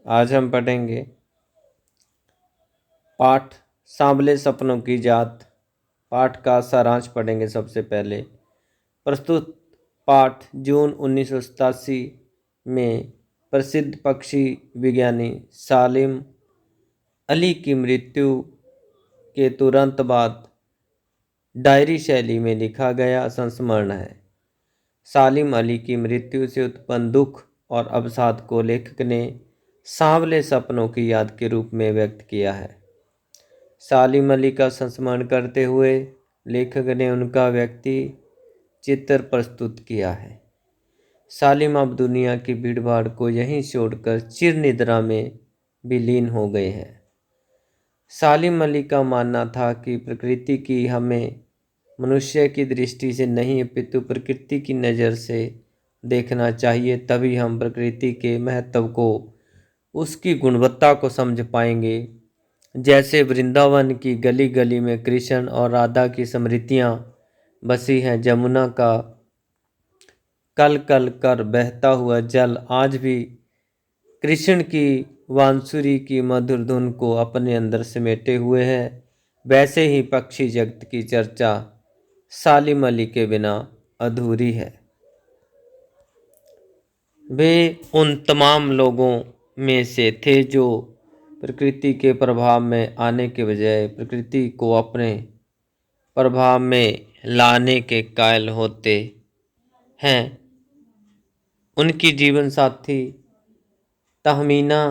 आज हम पढ़ेंगे पाठ सांवले सपनों की जात। पाठ का सारांश पढ़ेंगे। सबसे पहले प्रस्तुत पाठ जून 1987 में प्रसिद्ध पक्षी विज्ञानी सालिम अली की मृत्यु के तुरंत बाद डायरी शैली में लिखा गया संस्मरण है। सालिम अली की मृत्यु से उत्पन्न दुख और अवसाद को लेखक ने सांवले सपनों की याद के रूप में व्यक्त किया है। सालिम अली का संस्मरण करते हुए लेखक ने उनका व्यक्ति चित्र प्रस्तुत किया है। सालिम अब दुनिया की भीड़भाड़ को यहीं छोड़कर चिर निद्रा में विलीन हो गए हैं। सालिम अली का मानना था कि प्रकृति की हमें मनुष्य की दृष्टि से नहीं अपितु प्रकृति की नज़र से देखना चाहिए, तभी हम प्रकृति के महत्व को, उसकी गुणवत्ता को समझ पाएंगे। जैसे वृंदावन की गली गली में कृष्ण और राधा की स्मृतियाँ बसी हैं, जमुना का कल कल कर बहता हुआ जल आज भी कृष्ण की बांसुरी की मधुर धुन को अपने अंदर समेटे हुए है, वैसे ही पक्षी जगत की चर्चा सालिम अली के बिना अधूरी है। वे उन तमाम लोगों में से थे जो प्रकृति के प्रभाव में आने के बजाय प्रकृति को अपने प्रभाव में लाने के कायल होते हैं। उनकी जीवन साथी तहमीना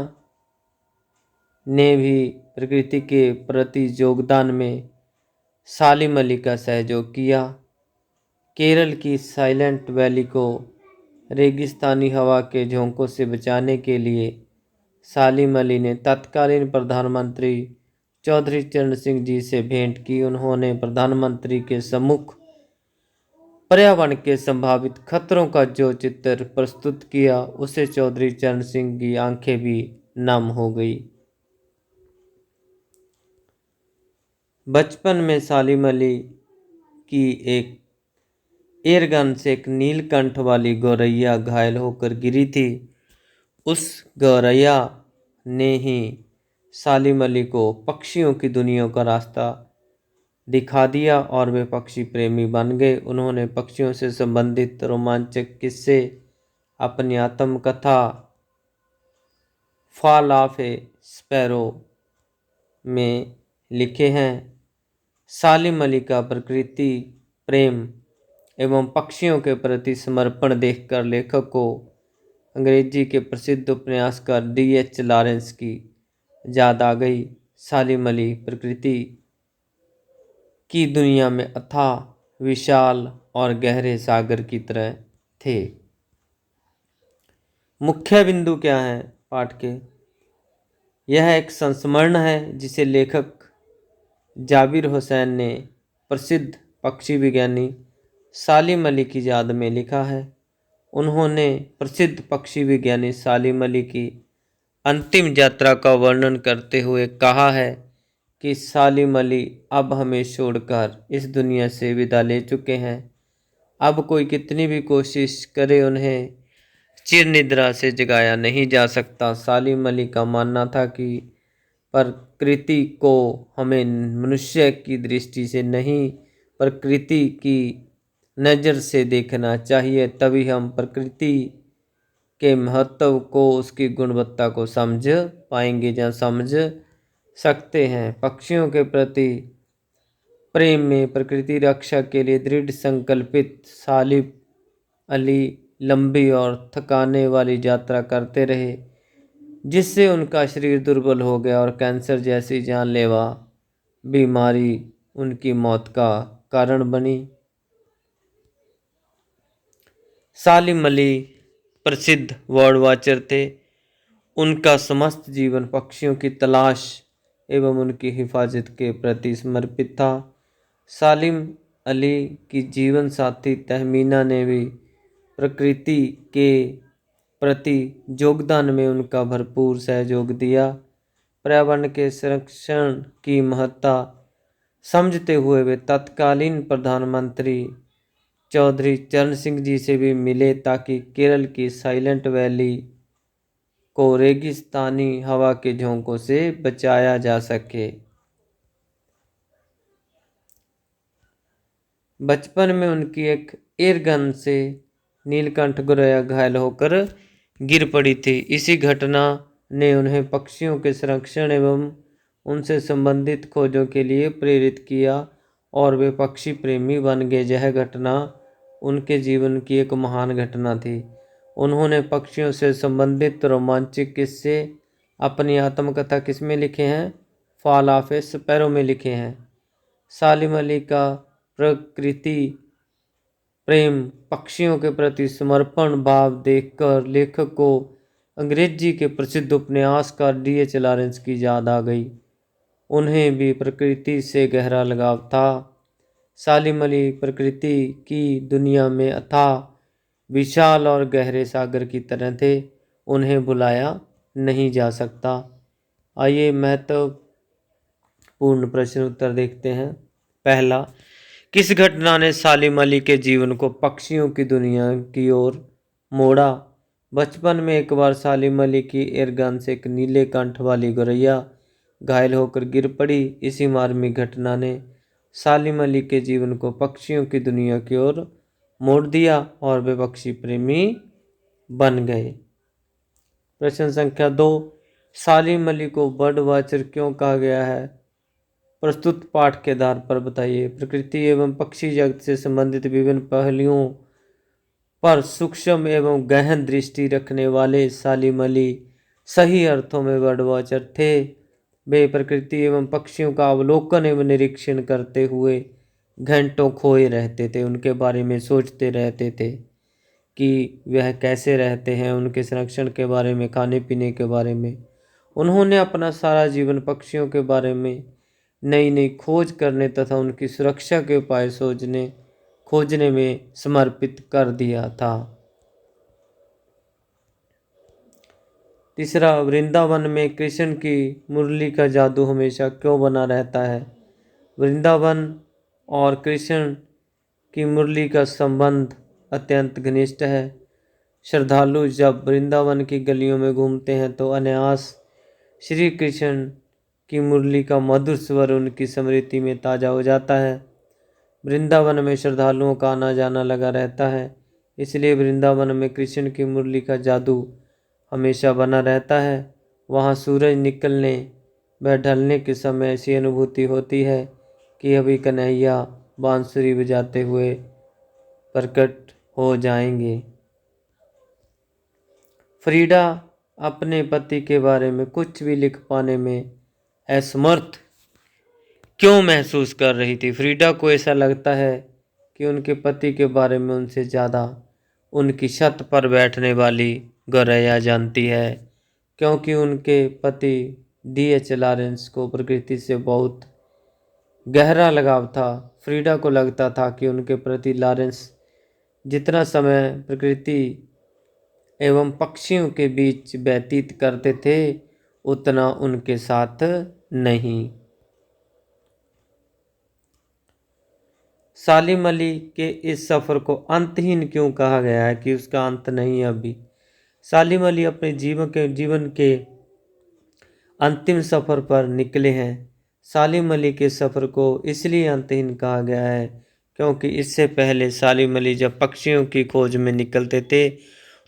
ने भी प्रकृति के प्रति योगदान में सालिम अली का सहयोग किया। केरल की साइलेंट वैली को रेगिस्तानी हवा के झोंकों से बचाने के लिए सालिम अली ने तत्कालीन प्रधानमंत्री चौधरी चरण सिंह जी से भेंट की। उन्होंने प्रधानमंत्री के सम्मुख पर्यावरण के संभावित खतरों का जो चित्र प्रस्तुत किया, उसे चौधरी चरण सिंह की आंखें भी नम हो गई। बचपन में सालिम अली की एक एयरगन से एक नीलकंठ वाली गौरैया घायल होकर गिरी थी। उस गौरैया ने ही सालिम अली को पक्षियों की दुनिया का रास्ता दिखा दिया और वे पक्षी प्रेमी बन गए। उन्होंने पक्षियों से संबंधित रोमांचक किस्से अपनी आत्मकथा फॉल ऑफ ए स्पैरो में लिखे हैं। सालिम अली का प्रकृति प्रेम एवं पक्षियों के प्रति समर्पण देखकर लेखक को अंग्रेजी के प्रसिद्ध उपन्यासकार D.H. लॉरेंस की याद आ गई। सालिम अली प्रकृति की दुनिया में अथाह, विशाल और गहरे सागर की तरह थे। मुख्य बिंदु क्या है पाठ के? यह एक संस्मरण है जिसे लेखक जाबिर हुसैन ने प्रसिद्ध पक्षी विज्ञानी सालिम अली की याद में लिखा है। उन्होंने प्रसिद्ध पक्षी विज्ञानी सालिम अली की अंतिम यात्रा का वर्णन करते हुए कहा है कि सालिम अली अब हमें छोड़कर इस दुनिया से विदा ले चुके हैं। अब कोई कितनी भी कोशिश करे उन्हें चिर निद्रा से जगाया नहीं जा सकता। सालिम अली का मानना था कि प्रकृति को हमें मनुष्य की दृष्टि से नहीं, प्रकृति की नज़र से देखना चाहिए, तभी हम प्रकृति के महत्व को, उसकी गुणवत्ता को समझ पाएंगे या समझ सकते हैं। पक्षियों के प्रति प्रेम में प्रकृति रक्षा के लिए दृढ़ संकल्पित सालिम अली लंबी और थकाने वाली यात्रा करते रहे, जिससे उनका शरीर दुर्बल हो गया और कैंसर जैसी जानलेवा बीमारी उनकी मौत का कारण बनी। सालिम अली प्रसिद्ध बर्ड वॉचर थे। उनका समस्त जीवन पक्षियों की तलाश एवं उनकी हिफाजत के प्रति समर्पित था। सालिम अली की जीवन साथी तहमीना ने भी प्रकृति के प्रति योगदान में उनका भरपूर सहयोग दिया। पर्यावरण के संरक्षण की महत्ता समझते हुए वे तत्कालीन प्रधानमंत्री चौधरी चरण सिंह जी से भी मिले ताकि केरल की साइलेंट वैली को रेगिस्तानी हवा के झोंकों से बचाया जा सके। बचपन में उनकी एक एयरगन से नीलकंठ गोरैया घायल होकर गिर पड़ी थी। इसी घटना ने उन्हें पक्षियों के संरक्षण एवं उनसे संबंधित खोजों के लिए प्रेरित किया और वे पक्षी प्रेमी बन गए। यह घटना उनके जीवन की एक महान घटना थी। उन्होंने पक्षियों से संबंधित रोमांचक किस्से अपनी आत्मकथा किसमें लिखे हैं? फॉल ऑफ ए स्पैरो में लिखे हैं। सालिम अली का प्रकृति प्रेम, पक्षियों के प्रति समर्पण भाव देखकर लेखक को अंग्रेजी के प्रसिद्ध उपन्यासकार D.H. लॉरेंस की याद आ गई। उन्हें भी प्रकृति से गहरा लगाव था। सालिम अली प्रकृति की दुनिया में अथाह, विशाल और गहरे सागर की तरह थे। उन्हें भुलाया नहीं जा सकता। आइए महत्वपूर्ण प्रश्न उत्तर देखते हैं। पहला, किस घटना ने सालिम अली के जीवन को पक्षियों की दुनिया की ओर मोड़ा? बचपन में एक बार सालिम अली की एयरगन से एक नीले कंठ वाली गोरैया घायल होकर गिर पड़ी। इसी मार्मिक घटना ने सालिम अली के जीवन को पक्षियों की दुनिया की ओर मोड़ दिया और वे पक्षी प्रेमी बन गए। प्रश्न संख्या 2, सालिम अली को बर्ड वॉचर क्यों कहा गया है? प्रस्तुत पाठ के आधार पर बताइए। प्रकृति एवं पक्षी जगत से संबंधित विभिन्न पहलुओं पर सूक्ष्म एवं गहन दृष्टि रखने वाले सालिम अली सही अर्थों में बर्ड वॉचर थे। वे प्रकृति एवं पक्षियों का अवलोकन एवं निरीक्षण करते हुए घंटों खोए रहते थे। उनके बारे में सोचते रहते थे कि वह कैसे रहते हैं, उनके संरक्षण के बारे में, खाने पीने के बारे में। उन्होंने अपना सारा जीवन पक्षियों के बारे में नई नई खोज करने तथा उनकी सुरक्षा के उपाय खोजने में समर्पित कर दिया था। तीसरा, वृंदावन में कृष्ण की मुरली का जादू हमेशा क्यों बना रहता है? वृंदावन और कृष्ण की मुरली का संबंध अत्यंत घनिष्ठ है। श्रद्धालु जब वृंदावन की गलियों में घूमते हैं तो अनायास श्री कृष्ण की मुरली का मधुर स्वर उनकी स्मृति में ताज़ा हो जाता है। वृंदावन में श्रद्धालुओं का आना जाना लगा रहता है, इसलिए वृंदावन में कृष्ण की मुरली का जादू हमेशा बना रहता है। वहाँ सूरज निकलने व ढलने के समय ऐसी अनुभूति होती है कि अभी कन्हैया बांसुरी बजाते हुए प्रकट हो जाएंगे। फ्रीडा अपने पति के बारे में कुछ भी लिख पाने में असमर्थ क्यों महसूस कर रही थी? फ्रीडा को ऐसा लगता है कि उनके पति के बारे में उनसे ज़्यादा उनकी छत पर बैठने वाली गोरैया जानती है, क्योंकि उनके पति D.H. लॉरेंस को प्रकृति से बहुत गहरा लगाव था। फ्रीडा को लगता था कि उनके प्रति लॉरेंस जितना समय प्रकृति एवं पक्षियों के बीच व्यतीत करते थे उतना उनके साथ नहीं। सालिम अली के इस सफ़र को अंतहीन क्यों कहा गया है कि उसका अंत नहीं है अभी? सालिम अली अपने जीवन के अंतिम सफ़र पर निकले हैं। सालिम अली के सफ़र को इसलिए अंतहीन कहा गया है क्योंकि इससे पहले सालिम अली जब पक्षियों की खोज में निकलते थे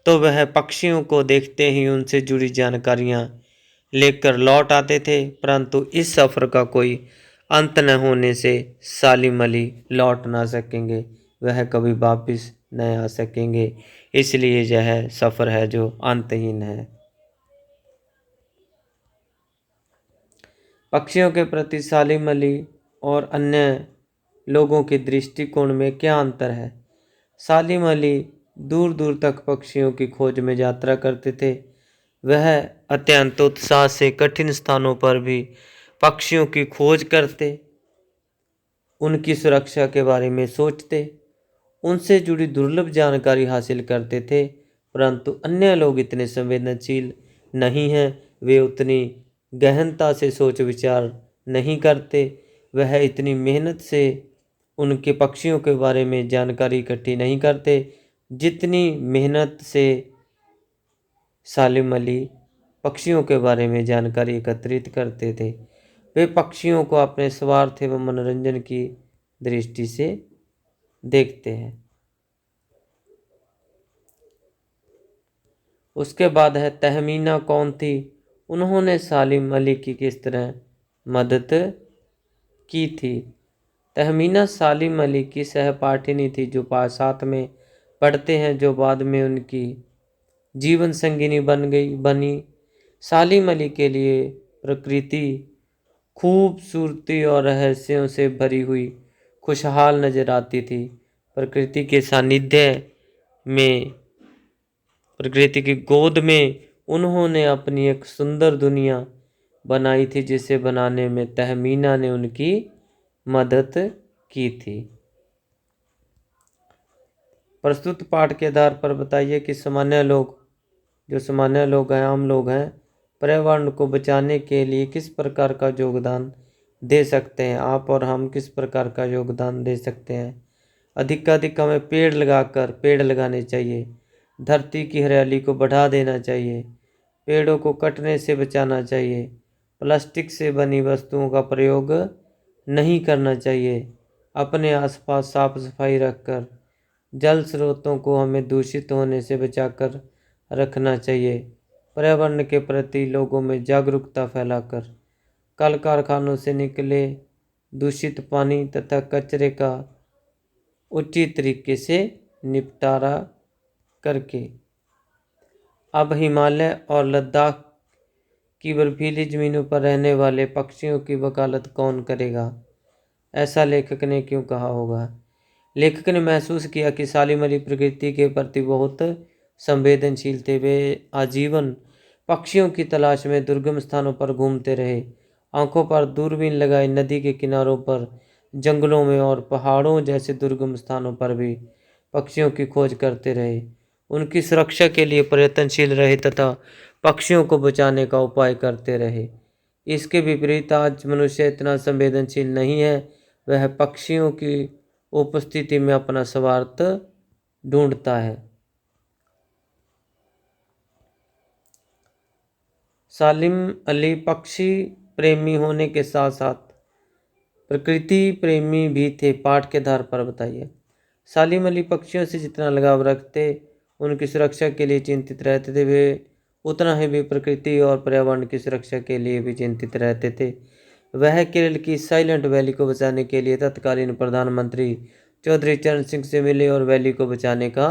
तो वह पक्षियों को देखते ही उनसे जुड़ी जानकारियाँ लेकर लौट आते थे, परंतु इस सफ़र का कोई अंत न होने से सालिम अली लौट ना सकेंगे, वह कभी वापस न आ सकेंगे। इसलिए यह सफ़र है जो अंतहीन है। पक्षियों के प्रति सालिम अली और अन्य लोगों के दृष्टिकोण में क्या अंतर है? सालिम अली दूर दूर तक पक्षियों की खोज में यात्रा करते थे। वह अत्यंत उत्साह से कठिन स्थानों पर भी पक्षियों की खोज करते, उनकी सुरक्षा के बारे में सोचते, उनसे जुड़ी दुर्लभ जानकारी हासिल करते थे। परंतु अन्य लोग इतने संवेदनशील नहीं हैं, वे उतनी गहनता से सोच विचार नहीं करते, वह इतनी मेहनत से उनके पक्षियों के बारे में जानकारी इकट्ठी नहीं करते जितनी मेहनत से सालिम अली पक्षियों के बारे में जानकारी एकत्रित करते थे। वे पक्षियों को अपने स्वार्थ एवं मनोरंजन की दृष्टि से देखते हैं। उसके बाद है तहमीना कौन थी? उन्होंने सालिम अली की किस तरह मदद की थी? तहमीना सालिम अली की सहपाठिनी थी जो साथ में पढ़ते हैं, जो बाद में उनकी जीवन संगिनी बनी। सालिम अली के लिए प्रकृति खूबसूरती और रहस्यों से भरी हुई खुशहाल नजर आती थी। प्रकृति के सानिध्य में, प्रकृति की गोद में उन्होंने अपनी एक सुंदर दुनिया बनाई थी, जिसे बनाने में तहमीना ने उनकी मदद की थी। प्रस्तुत पाठ के आधार पर बताइए कि सामान्य लोग हैं, आम लोग हैं, पर्यावरण को बचाने के लिए किस प्रकार का योगदान दे सकते हैं। आप और हम किस प्रकार का योगदान दे सकते हैं? अधिक हमें पेड़ लगाने चाहिए। धरती की हरियाली को बढ़ा देना चाहिए। पेड़ों को कटने से बचाना चाहिए। प्लास्टिक से बनी वस्तुओं का प्रयोग नहीं करना चाहिए। अपने आसपास साफ सफाई रखकर जल स्रोतों को हमें दूषित होने से बचाकर रखना चाहिए। पर्यावरण के प्रति लोगों में जागरूकता फैलाकर कल कारखानों से निकले दूषित पानी तथा कचरे का उचित तरीके से निपटारा करके। अब हिमालय और लद्दाख की बर्फीली जमीनों पर रहने वाले पक्षियों की वकालत कौन करेगा? ऐसा लेखक ने क्यों कहा होगा? लेखक ने महसूस किया कि सालिम अली प्रकृति के प्रति बहुत संवेदनशील थे। वे आजीवन पक्षियों की तलाश में दुर्गम स्थानों पर घूमते रहे। आंखों पर दूरबीन लगाए नदी के किनारों पर, जंगलों में और पहाड़ों जैसे दुर्गम स्थानों पर भी पक्षियों की खोज करते रहे। उनकी सुरक्षा के लिए प्रयत्नशील रहे तथा पक्षियों को बचाने का उपाय करते रहे। इसके विपरीत आज मनुष्य इतना संवेदनशील नहीं है। वह पक्षियों की उपस्थिति में अपना स्वार्थ ढूंढता है। सालिम अली पक्षी प्रेमी होने के साथ साथ प्रकृति प्रेमी भी थे। पाठ के आधार पर बताइए। सालिम अली पक्षियों से जितना लगाव रखते, उनकी सुरक्षा के लिए चिंतित रहते थे, वे उतना ही भी प्रकृति और पर्यावरण की सुरक्षा के लिए भी चिंतित रहते थे। वह केरल की साइलेंट वैली को बचाने के लिए तत्कालीन प्रधानमंत्री चौधरी चरण सिंह से मिले और वैली को बचाने का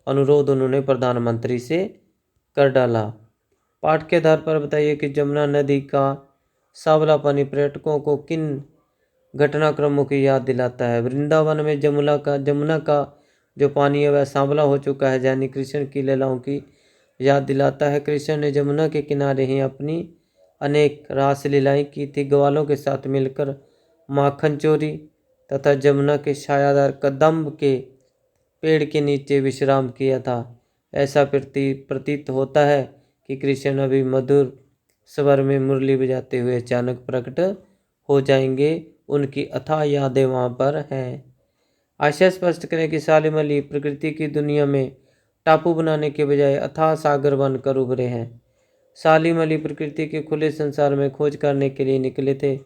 अनुरोध उन्होंने प्रधानमंत्री से कर डाला। पाठ के आधार पर बताइए कि जमुना नदी का सांवला पानी पर्यटकों को किन घटनाक्रमों की याद दिलाता है? वृंदावन में जमुना का जो पानी है वह सांवला हो चुका है, यानी कृष्ण की लीलाओं की याद दिलाता है। कृष्ण ने जमुना के किनारे ही अपनी अनेक रास लीलाएं की थी। ग्वालों के साथ मिलकर माखन चोरी तथा जमुना के छायादार कदम्ब के पेड़ के नीचे विश्राम किया था। ऐसा प्रतीत होता है कि कृष्ण अभी मधुर स्वर में मुरली बजाते हुए अचानक प्रकट हो जाएंगे। उनकी अथाह यादें वहाँ पर हैं। आशय स्पष्ट करें कि सालिम अली प्रकृति की दुनिया में टापू बनाने के बजाय अथाह सागर बनकर उभरे हैं। सालिम अली प्रकृति के खुले संसार में खोज करने के लिए निकले थे।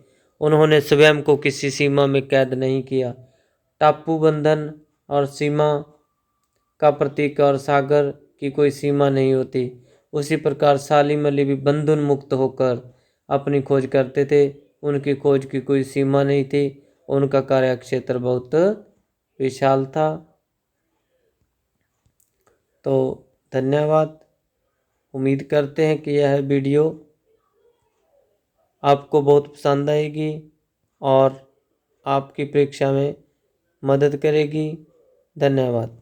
उन्होंने स्वयं को किसी सीमा में कैद नहीं किया। टापू बंधन और सीमा का प्रतीक और सागर की कोई सीमा नहीं होती। उसी प्रकार सालिम अली भी बंधन मुक्त होकर अपनी खोज करते थे। उनकी खोज की कोई सीमा नहीं थी। उनका कार्य क्षेत्र बहुत विशाल था। तो धन्यवाद। उम्मीद करते हैं कि यह वीडियो आपको बहुत पसंद आएगी और आपकी परीक्षा में मदद करेगी। धन्यवाद।